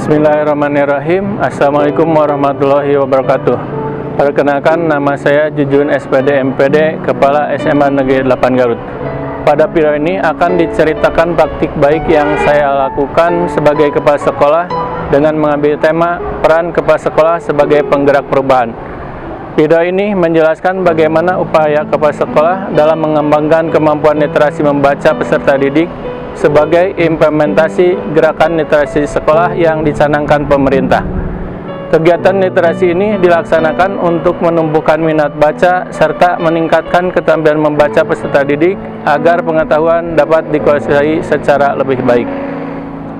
Bismillahirrahmanirrahim. Assalamualaikum warahmatullahi wabarakatuh. Perkenalkan, nama saya Jujun SPD MPD, Kepala SMA Negeri 8 Garut. Pada video ini akan diceritakan praktik baik yang saya lakukan sebagai kepala sekolah dengan mengambil tema peran kepala sekolah sebagai penggerak perubahan. Video ini menjelaskan bagaimana upaya kepala sekolah dalam mengembangkan kemampuan literasi membaca peserta didik sebagai implementasi gerakan literasi sekolah yang dicanangkan pemerintah. Kegiatan literasi ini dilaksanakan untuk menumbuhkan minat baca serta meningkatkan keterampilan membaca peserta didik agar pengetahuan dapat dikuasai secara lebih baik.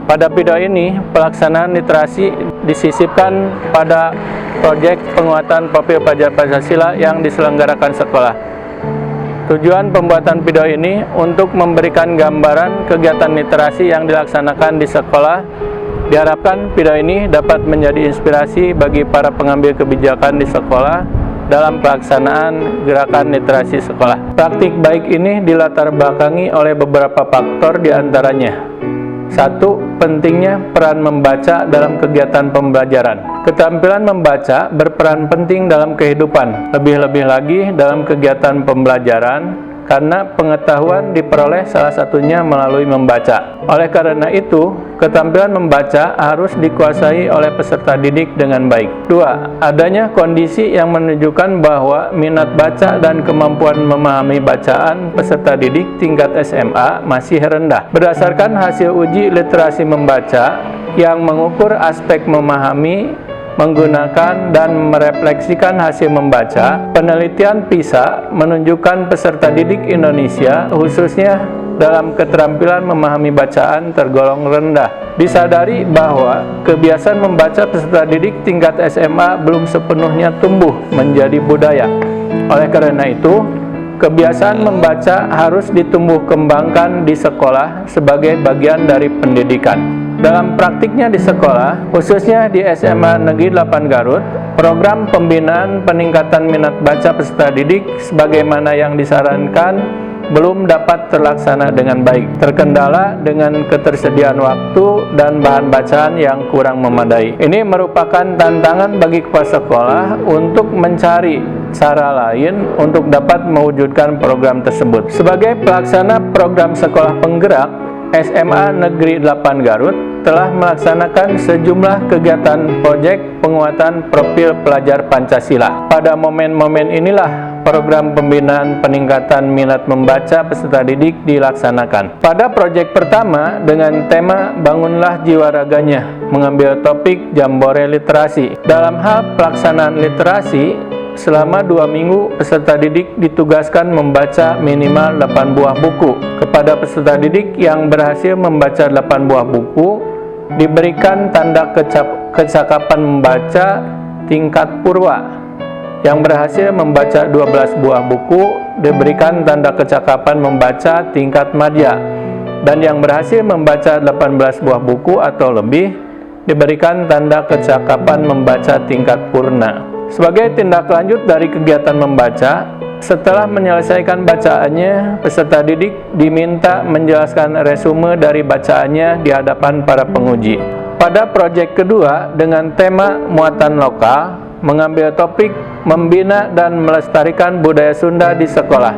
Pada video ini, pelaksanaan literasi disisipkan pada proyek penguatan profil pelajar Pancasila yang diselenggarakan sekolah. Tujuan pembuatan video ini untuk memberikan gambaran kegiatan literasi yang dilaksanakan di sekolah. Diharapkan video ini dapat menjadi inspirasi bagi para pengambil kebijakan di sekolah dalam pelaksanaan gerakan literasi sekolah. Praktik baik ini dilatar belakangi oleh beberapa faktor diantaranya. 1. Pentingnya peran membaca dalam kegiatan pembelajaran. Keterampilan membaca berperan penting dalam kehidupan, lebih-lebih lagi dalam kegiatan pembelajaran, karena pengetahuan diperoleh salah satunya melalui membaca. Oleh karena itu, keterampilan membaca harus dikuasai oleh peserta didik dengan baik. 2. Adanya kondisi yang menunjukkan bahwa minat baca dan kemampuan memahami bacaan peserta didik tingkat SMA masih rendah. Berdasarkan hasil uji literasi membaca yang mengukur aspek memahami, menggunakan dan merefleksikan hasil membaca, penelitian PISA menunjukkan peserta didik Indonesia khususnya dalam keterampilan memahami bacaan tergolong rendah. Disadari bahwa kebiasaan membaca peserta didik tingkat SMA belum sepenuhnya tumbuh menjadi budaya. Oleh karena itu, kebiasaan membaca harus ditumbuh kembangkan di sekolah sebagai bagian dari pendidikan. Dalam praktiknya di sekolah, khususnya di SMA Negeri 8 Garut, program pembinaan peningkatan minat baca peserta didik sebagaimana yang disarankan belum dapat terlaksana dengan baik, terkendala dengan ketersediaan waktu dan bahan bacaan yang kurang memadai. Ini merupakan tantangan bagi kepala sekolah untuk mencari cara lain untuk dapat mewujudkan program tersebut. Sebagai pelaksana program sekolah penggerak, SMA Negeri 8 Garut telah melaksanakan sejumlah kegiatan proyek penguatan profil pelajar Pancasila. Pada momen-momen inilah program pembinaan peningkatan minat membaca peserta didik dilaksanakan. Pada proyek pertama dengan tema Bangunlah Jiwa Raganya, mengambil topik Jambore Literasi. Dalam hal pelaksanaan literasi, selama 2 minggu, peserta didik ditugaskan membaca minimal 8 buah buku. Kepada peserta didik yang berhasil membaca 8 buah buku, diberikan tanda kecakapan membaca tingkat purwa. Yang berhasil membaca 12 buah buku, diberikan tanda kecakapan membaca tingkat madya. Dan yang berhasil membaca 18 buah buku atau lebih, diberikan tanda kecakapan membaca tingkat purna. Sebagai tindak lanjut dari kegiatan membaca, setelah menyelesaikan bacaannya, peserta didik diminta menjelaskan resume dari bacaannya di hadapan para penguji. Pada proyek kedua dengan tema muatan lokal, mengambil topik membina dan melestarikan budaya Sunda di sekolah.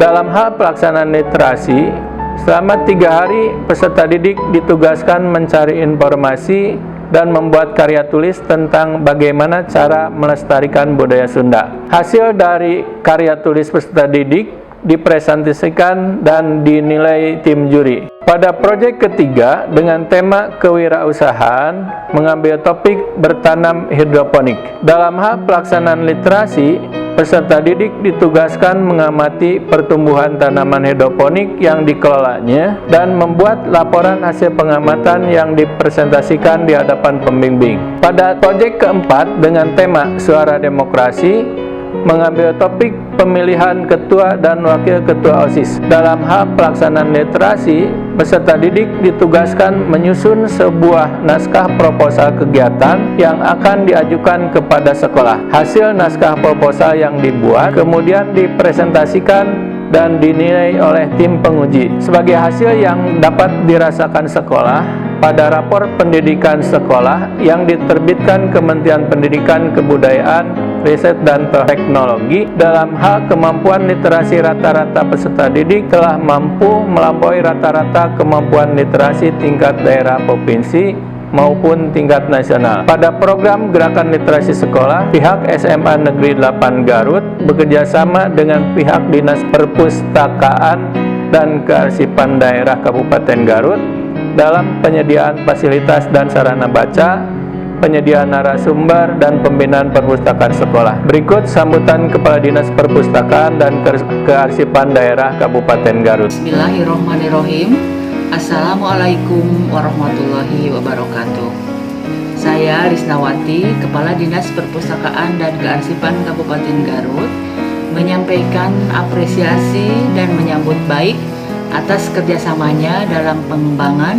Dalam hal pelaksanaan literasi, selama 3 hari peserta didik ditugaskan mencari informasi dan membuat karya tulis tentang bagaimana cara melestarikan budaya Sunda. Hasil dari karya tulis peserta didik dipresentasikan dan dinilai tim juri. Pada proyek ketiga dengan tema kewirausahaan, mengambil topik bertanam hidroponik. Dalam hal pelaksanaan literasi, peserta didik ditugaskan mengamati pertumbuhan tanaman hidroponik yang dikelolanya dan membuat laporan hasil pengamatan yang dipresentasikan di hadapan pembimbing. Pada proyek keempat dengan tema Suara Demokrasi, mengambil topik pemilihan ketua dan wakil ketua OSIS. Dalam hal pelaksanaan literasi, peserta didik ditugaskan menyusun sebuah naskah proposal kegiatan yang akan diajukan kepada sekolah. Hasil naskah proposal yang dibuat kemudian dipresentasikan dan dinilai oleh tim penguji. Sebagai hasil yang dapat dirasakan sekolah, pada rapor pendidikan sekolah yang diterbitkan Kementerian Pendidikan, Kebudayaan, Riset dan Teknologi dalam hal kemampuan literasi rata-rata peserta didik telah mampu melampaui rata-rata kemampuan literasi tingkat daerah provinsi maupun tingkat nasional. Pada program Gerakan Literasi Sekolah, pihak SMA Negeri 8 Garut bekerjasama dengan pihak Dinas Perpustakaan dan Kearsipan Daerah Kabupaten Garut dalam penyediaan fasilitas dan sarana baca, penyediaan narasumber, dan pembinaan perpustakaan sekolah. Berikut sambutan Kepala Dinas Perpustakaan dan Kearsipan Daerah Kabupaten Garut. Bismillahirrahmanirrahim. Assalamualaikum warahmatullahi wabarakatuh. Saya Risnawati, Kepala Dinas Perpustakaan dan Kearsipan Kabupaten Garut, menyampaikan apresiasi dan menyambut baik atas kerjasamanya dalam pengembangan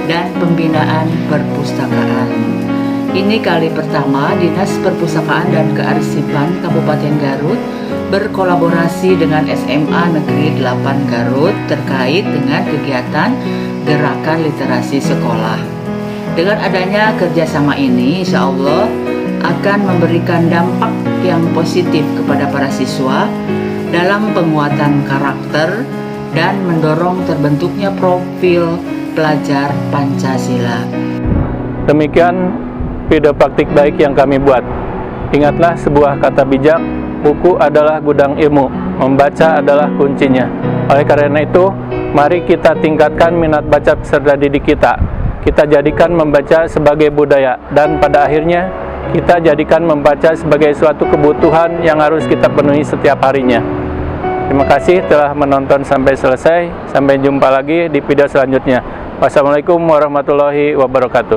dan pembinaan perpustakaan. Ini kali pertama Dinas Perpustakaan dan Kearsipan Kabupaten Garut berkolaborasi dengan SMA Negeri 8 Garut terkait dengan kegiatan Gerakan Literasi Sekolah. Dengan adanya kerjasama ini, insya Allah akan memberikan dampak yang positif kepada para siswa dalam penguatan karakter dan mendorong terbentuknya profil pelajar Pancasila. Demikian video praktik baik yang kami buat. Ingatlah sebuah kata bijak, buku adalah gudang ilmu, membaca adalah kuncinya. Oleh karena itu, mari kita tingkatkan minat baca peserta didik kita. Kita jadikan membaca sebagai budaya, dan pada akhirnya kita jadikan membaca sebagai suatu kebutuhan yang harus kita penuhi setiap harinya. Terima kasih telah menonton sampai selesai. Sampai jumpa lagi di video selanjutnya. Wassalamualaikum warahmatullahi wabarakatuh.